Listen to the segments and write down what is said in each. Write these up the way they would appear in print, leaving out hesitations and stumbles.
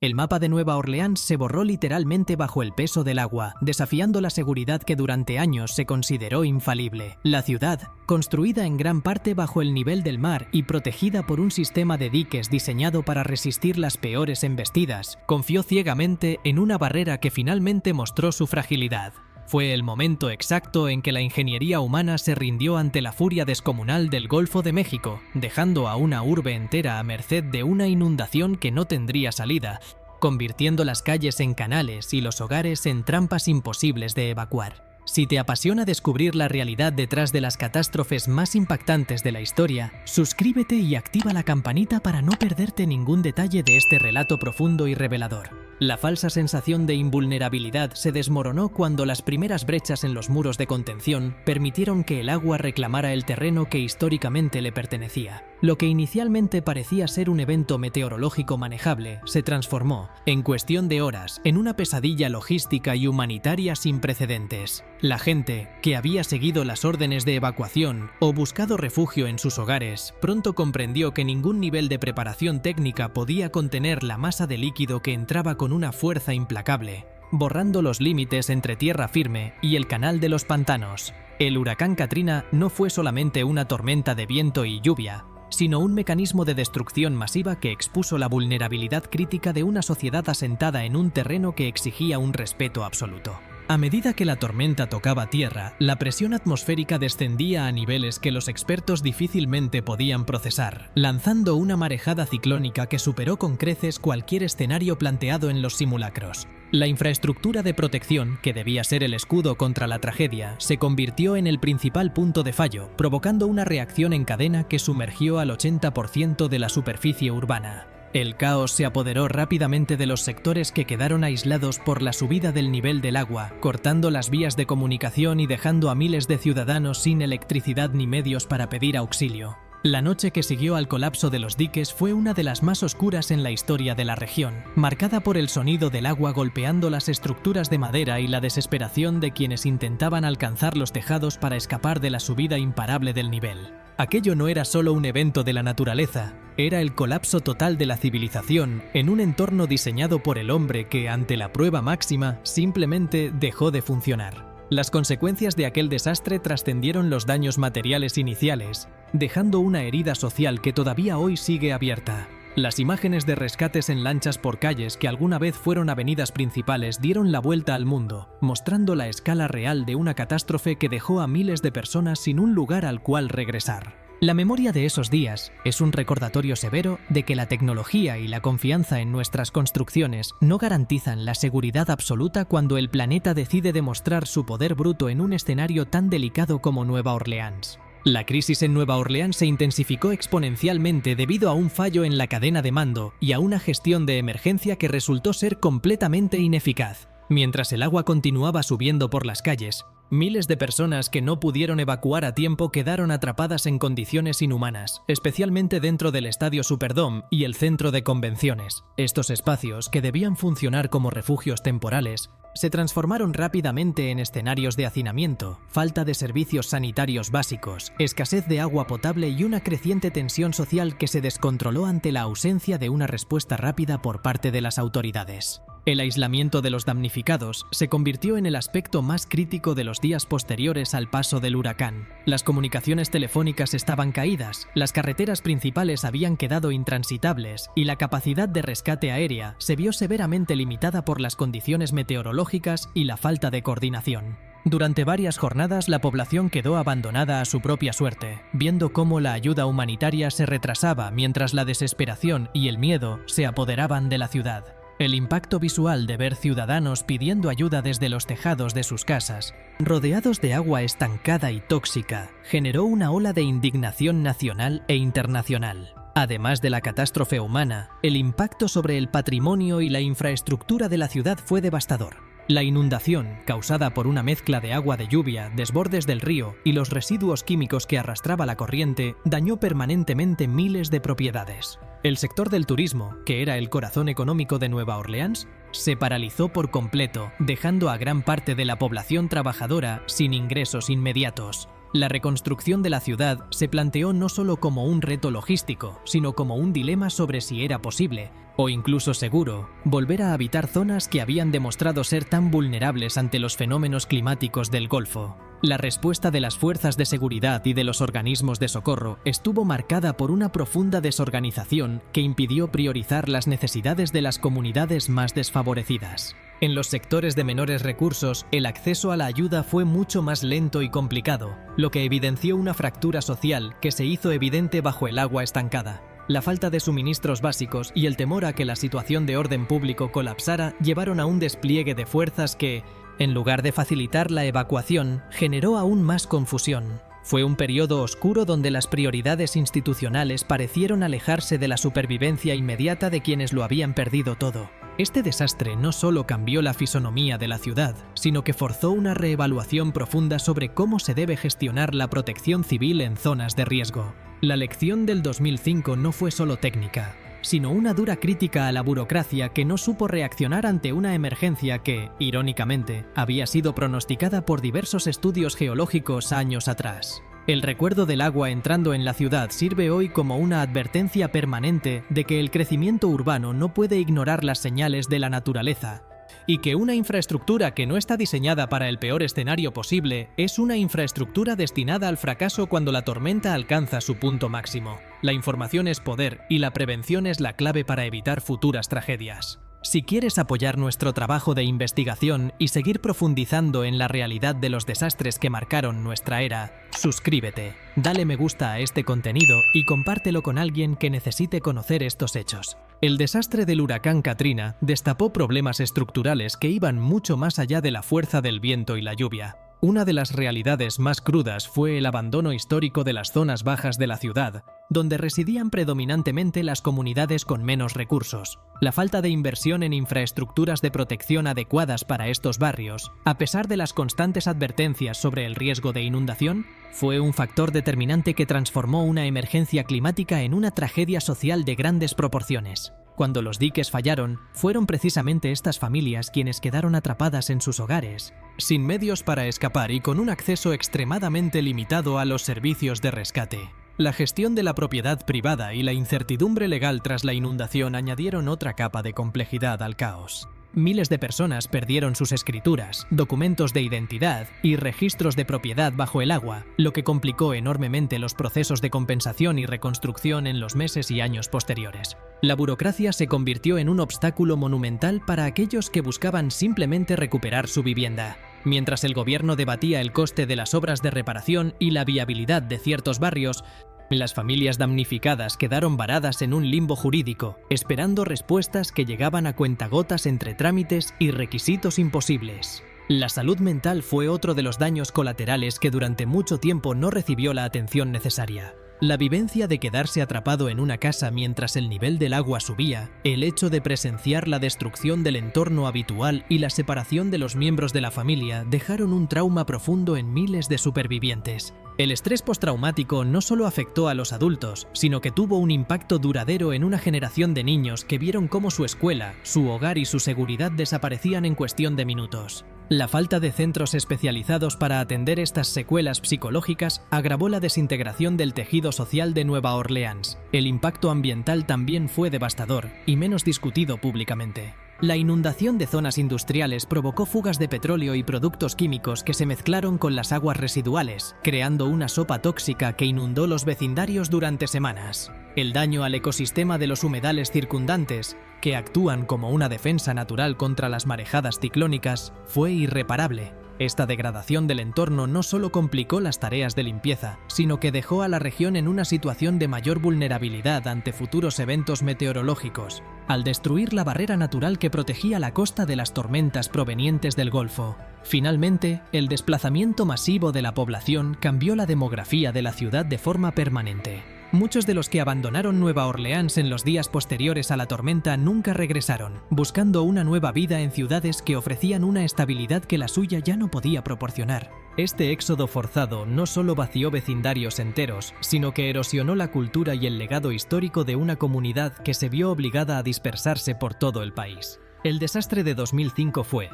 El mapa de Nueva Orleans se borró literalmente bajo el peso del agua, desafiando la seguridad que durante años se consideró infalible. La ciudad, construida en gran parte bajo el nivel del mar y protegida por un sistema de diques diseñado para resistir las peores embestidas, confió ciegamente en una barrera que finalmente mostró su fragilidad. Fue el momento exacto en que la ingeniería humana se rindió ante la furia descomunal del Golfo de México, dejando a una urbe entera a merced de una inundación que no tendría salida, convirtiendo las calles en canales y los hogares en trampas imposibles de evacuar. Si te apasiona descubrir la realidad detrás de las catástrofes más impactantes de la historia, suscríbete y activa la campanita para no perderte ningún detalle de este relato profundo y revelador. La falsa sensación de invulnerabilidad se desmoronó cuando las primeras brechas en los muros de contención permitieron que el agua reclamara el terreno que históricamente le pertenecía. Lo que inicialmente parecía ser un evento meteorológico manejable se transformó, en cuestión de horas, en una pesadilla logística y humanitaria sin precedentes. La gente, que había seguido las órdenes de evacuación o buscado refugio en sus hogares, pronto comprendió que ningún nivel de preparación técnica podía contener la masa de líquido que entraba con una fuerza implacable, borrando los límites entre tierra firme y el canal de los pantanos. El huracán Katrina no fue solamente una tormenta de viento y lluvia, sino un mecanismo de destrucción masiva que expuso la vulnerabilidad crítica de una sociedad asentada en un terreno que exigía un respeto absoluto. A medida que la tormenta tocaba tierra, la presión atmosférica descendía a niveles que los expertos difícilmente podían procesar, lanzando una marejada ciclónica que superó con creces cualquier escenario planteado en los simulacros. La infraestructura de protección, que debía ser el escudo contra la tragedia, se convirtió en el principal punto de fallo, provocando una reacción en cadena que sumergió al 80% de la superficie urbana. El caos se apoderó rápidamente de los sectores que quedaron aislados por la subida del nivel del agua, cortando las vías de comunicación y dejando a miles de ciudadanos sin electricidad ni medios para pedir auxilio. La noche que siguió al colapso de los diques fue una de las más oscuras en la historia de la región, marcada por el sonido del agua golpeando las estructuras de madera y la desesperación de quienes intentaban alcanzar los tejados para escapar de la subida imparable del nivel. Aquello no era solo un evento de la naturaleza, era el colapso total de la civilización en un entorno diseñado por el hombre que, ante la prueba máxima, simplemente dejó de funcionar. Las consecuencias de aquel desastre trascendieron los daños materiales iniciales, dejando una herida social que todavía hoy sigue abierta. Las imágenes de rescates en lanchas por calles que alguna vez fueron avenidas principales dieron la vuelta al mundo, mostrando la escala real de una catástrofe que dejó a miles de personas sin un lugar al cual regresar. La memoria de esos días es un recordatorio severo de que la tecnología y la confianza en nuestras construcciones no garantizan la seguridad absoluta cuando el planeta decide demostrar su poder bruto en un escenario tan delicado como Nueva Orleans. La crisis en Nueva Orleans se intensificó exponencialmente debido a un fallo en la cadena de mando y a una gestión de emergencia que resultó ser completamente ineficaz. Mientras el agua continuaba subiendo por las calles, miles de personas que no pudieron evacuar a tiempo quedaron atrapadas en condiciones inhumanas, especialmente dentro del Estadio Superdome y el centro de convenciones. Estos espacios, que debían funcionar como refugios temporales, se transformaron rápidamente en escenarios de hacinamiento, falta de servicios sanitarios básicos, escasez de agua potable y una creciente tensión social que se descontroló ante la ausencia de una respuesta rápida por parte de las autoridades. El aislamiento de los damnificados se convirtió en el aspecto más crítico de los días posteriores al paso del huracán. Las comunicaciones telefónicas estaban caídas, las carreteras principales habían quedado intransitables y la capacidad de rescate aérea se vio severamente limitada por las condiciones meteorológicas y la falta de coordinación. Durante varias jornadas la población quedó abandonada a su propia suerte, viendo cómo la ayuda humanitaria se retrasaba mientras la desesperación y el miedo se apoderaban de la ciudad. El impacto visual de ver ciudadanos pidiendo ayuda desde los tejados de sus casas, rodeados de agua estancada y tóxica, generó una ola de indignación nacional e internacional. Además de la catástrofe humana, el impacto sobre el patrimonio y la infraestructura de la ciudad fue devastador. La inundación, causada por una mezcla de agua de lluvia, desbordes del río y los residuos químicos que arrastraba la corriente, dañó permanentemente miles de propiedades. El sector del turismo, que era el corazón económico de Nueva Orleans, se paralizó por completo, dejando a gran parte de la población trabajadora sin ingresos inmediatos. La reconstrucción de la ciudad se planteó no solo como un reto logístico, sino como un dilema sobre si era posible, o incluso seguro, volver a habitar zonas que habían demostrado ser tan vulnerables ante los fenómenos climáticos del Golfo. La respuesta de las fuerzas de seguridad y de los organismos de socorro estuvo marcada por una profunda desorganización que impidió priorizar las necesidades de las comunidades más desfavorecidas. En los sectores de menores recursos, el acceso a la ayuda fue mucho más lento y complicado, lo que evidenció una fractura social que se hizo evidente bajo el agua estancada. La falta de suministros básicos y el temor a que la situación de orden público colapsara llevaron a un despliegue de fuerzas que, en lugar de facilitar la evacuación, generó aún más confusión. Fue un periodo oscuro donde las prioridades institucionales parecieron alejarse de la supervivencia inmediata de quienes lo habían perdido todo. Este desastre no solo cambió la fisonomía de la ciudad, sino que forzó una reevaluación profunda sobre cómo se debe gestionar la protección civil en zonas de riesgo. La lección del 2005 no fue solo técnica, sino una dura crítica a la burocracia que no supo reaccionar ante una emergencia que, irónicamente, había sido pronosticada por diversos estudios geológicos años atrás. El recuerdo del agua entrando en la ciudad sirve hoy como una advertencia permanente de que el crecimiento urbano no puede ignorar las señales de la naturaleza, y que una infraestructura que no está diseñada para el peor escenario posible es una infraestructura destinada al fracaso cuando la tormenta alcanza su punto máximo. La información es poder y la prevención es la clave para evitar futuras tragedias. Si quieres apoyar nuestro trabajo de investigación y seguir profundizando en la realidad de los desastres que marcaron nuestra era, suscríbete, dale me gusta a este contenido y compártelo con alguien que necesite conocer estos hechos. El desastre del huracán Katrina destapó problemas estructurales que iban mucho más allá de la fuerza del viento y la lluvia. Una de las realidades más crudas fue el abandono histórico de las zonas bajas de la ciudad, donde residían predominantemente las comunidades con menos recursos. La falta de inversión en infraestructuras de protección adecuadas para estos barrios, a pesar de las constantes advertencias sobre el riesgo de inundación, fue un factor determinante que transformó una emergencia climática en una tragedia social de grandes proporciones. Cuando los diques fallaron, fueron precisamente estas familias quienes quedaron atrapadas en sus hogares, sin medios para escapar y con un acceso extremadamente limitado a los servicios de rescate. La gestión de la propiedad privada y la incertidumbre legal tras la inundación añadieron otra capa de complejidad al caos. Miles de personas perdieron sus escrituras, documentos de identidad y registros de propiedad bajo el agua, lo que complicó enormemente los procesos de compensación y reconstrucción en los meses y años posteriores. La burocracia se convirtió en un obstáculo monumental para aquellos que buscaban simplemente recuperar su vivienda. Mientras el gobierno debatía el coste de las obras de reparación y la viabilidad de ciertos barrios, las familias damnificadas quedaron varadas en un limbo jurídico, esperando respuestas que llegaban a cuentagotas entre trámites y requisitos imposibles. La salud mental fue otro de los daños colaterales que durante mucho tiempo no recibió la atención necesaria. La vivencia de quedarse atrapado en una casa mientras el nivel del agua subía, el hecho de presenciar la destrucción del entorno habitual y la separación de los miembros de la familia dejaron un trauma profundo en miles de supervivientes. El estrés postraumático no solo afectó a los adultos, sino que tuvo un impacto duradero en una generación de niños que vieron cómo su escuela, su hogar y su seguridad desaparecían en cuestión de minutos. La falta de centros especializados para atender estas secuelas psicológicas agravó la desintegración del tejido social de Nueva Orleans. El impacto ambiental también fue devastador y menos discutido públicamente. La inundación de zonas industriales provocó fugas de petróleo y productos químicos que se mezclaron con las aguas residuales, creando una sopa tóxica que inundó los vecindarios durante semanas. El daño al ecosistema de los humedales circundantes, que actúan como una defensa natural contra las marejadas ciclónicas, fue irreparable. Esta degradación del entorno no solo complicó las tareas de limpieza, sino que dejó a la región en una situación de mayor vulnerabilidad ante futuros eventos meteorológicos, al destruir la barrera natural que protegía la costa de las tormentas provenientes del Golfo. Finalmente, el desplazamiento masivo de la población cambió la demografía de la ciudad de forma permanente. Muchos de los que abandonaron Nueva Orleans en los días posteriores a la tormenta nunca regresaron, buscando una nueva vida en ciudades que ofrecían una estabilidad que la suya ya no podía proporcionar. Este éxodo forzado no solo vació vecindarios enteros, sino que erosionó la cultura y el legado histórico de una comunidad que se vio obligada a dispersarse por todo el país. El desastre de 2005 fue,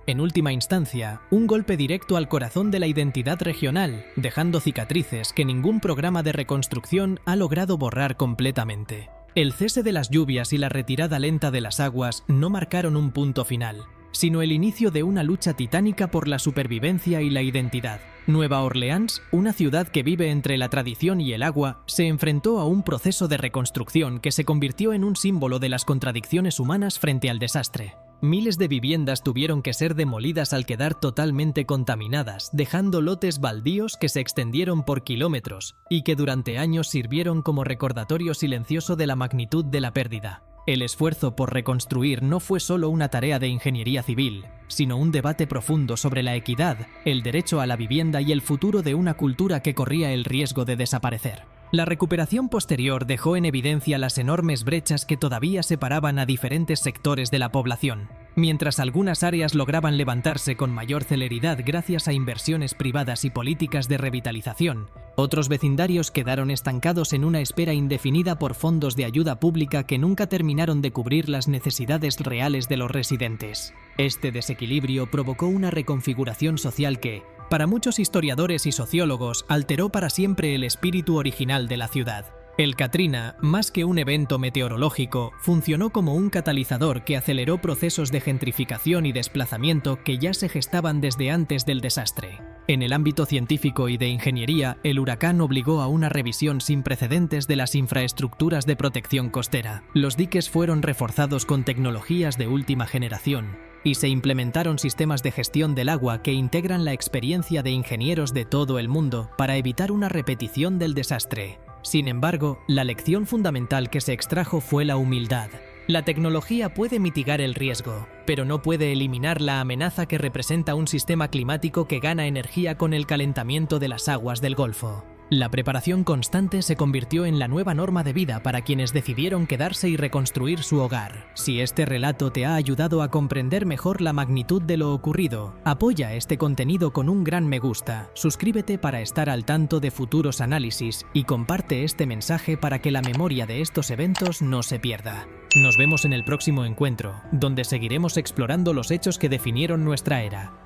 en última instancia, un golpe directo al corazón de la identidad regional, dejando cicatrices que ningún programa de reconstrucción ha logrado borrar completamente. El cese de las lluvias y la retirada lenta de las aguas no marcaron un punto final, sino el inicio de una lucha titánica por la supervivencia y la identidad. Nueva Orleans, una ciudad que vive entre la tradición y el agua, se enfrentó a un proceso de reconstrucción que se convirtió en un símbolo de las contradicciones humanas frente al desastre. Miles de viviendas tuvieron que ser demolidas al quedar totalmente contaminadas, dejando lotes baldíos que se extendieron por kilómetros y que durante años sirvieron como recordatorio silencioso de la magnitud de la pérdida. El esfuerzo por reconstruir no fue solo una tarea de ingeniería civil, sino un debate profundo sobre la equidad, el derecho a la vivienda y el futuro de una cultura que corría el riesgo de desaparecer. La recuperación posterior dejó en evidencia las enormes brechas que todavía separaban a diferentes sectores de la población. Mientras algunas áreas lograban levantarse con mayor celeridad gracias a inversiones privadas y políticas de revitalización, otros vecindarios quedaron estancados en una espera indefinida por fondos de ayuda pública que nunca terminaron de cubrir las necesidades reales de los residentes. Este desequilibrio provocó una reconfiguración social que, para muchos historiadores y sociólogos, alteró para siempre el espíritu original de la ciudad. El Katrina, más que un evento meteorológico, funcionó como un catalizador que aceleró procesos de gentrificación y desplazamiento que ya se gestaban desde antes del desastre. En el ámbito científico y de ingeniería, el huracán obligó a una revisión sin precedentes de las infraestructuras de protección costera. Los diques fueron reforzados con tecnologías de última generación, y se implementaron sistemas de gestión del agua que integran la experiencia de ingenieros de todo el mundo para evitar una repetición del desastre. Sin embargo, la lección fundamental que se extrajo fue la humildad. La tecnología puede mitigar el riesgo, pero no puede eliminar la amenaza que representa un sistema climático que gana energía con el calentamiento de las aguas del Golfo. La preparación constante se convirtió en la nueva norma de vida para quienes decidieron quedarse y reconstruir su hogar. Si este relato te ha ayudado a comprender mejor la magnitud de lo ocurrido, apoya este contenido con un gran me gusta, suscríbete para estar al tanto de futuros análisis y comparte este mensaje para que la memoria de estos eventos no se pierda. Nos vemos en el próximo encuentro, donde seguiremos explorando los hechos que definieron nuestra era.